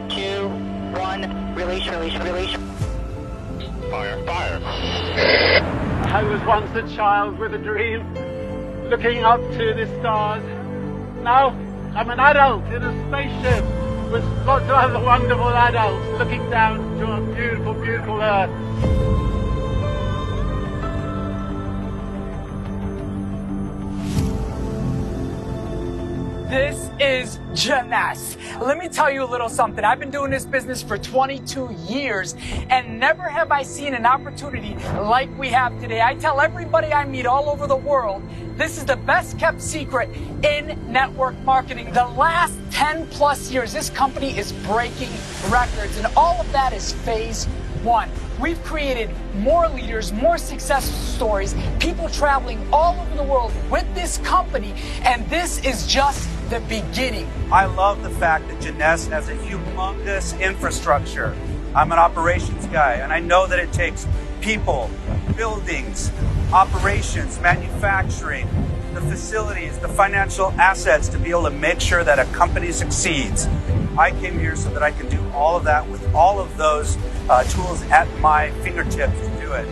2, 1, release. Fire. I was once a child with a dream, looking up to the stars. Now I'm an adult in a spaceship with lots of other wonderful adults looking down to a beautiful, beautiful Earth. This is Jeunesse. Let me tell you a little something. I've been doing this business for 22 years, and never have I seen an opportunity like we have today. I tell everybody I meet all over the world, this is the best kept secret in network marketing. The last 10 plus years, this company is breaking records, and all of that is phase one. We've created more leaders, more success stories, people traveling all over the world with this company, and this is just the beginning. I love the fact that Jeunesse has a humongous infrastructure. I'm an operations guy, and I know that it takes people, buildings, operations, manufacturing, the facilities, the financial assets to be able to make sure that a company succeeds. I came here so that I can do all of that with all of those tools at my fingertips to do it.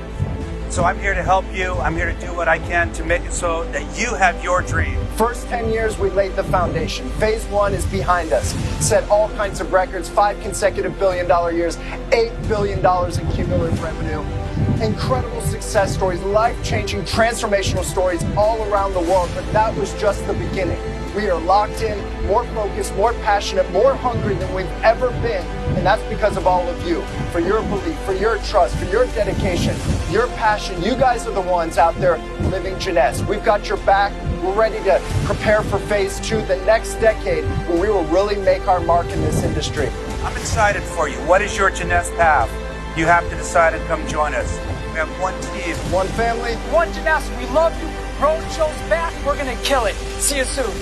So I'm here to help you. I'm here to do what I can to make it so that you have your dream. First 10 years, we laid the foundation. Phase one is behind us. Set all kinds of records, 5 consecutive billion-dollar years, $8 billion in cumulative revenue. Incredible success stories, life-changing, transformational stories all around the world, but that was just the beginning. We are locked in, more focused, more passionate, more hungry than we've ever been, and that's because of all of you, for your belief, for your trust, for your dedication, your passion. You guys are the ones out there living Jeunesse. We've got your back. We're ready to prepare for phase two, the next decade, where we will really make our mark in this industry. I'm excited for you. What is your Jeunesse path? You have to decide and come join us. We have one team. One family. One Jeunesse. We love you. Road show's back. We're going to kill it. See you soon.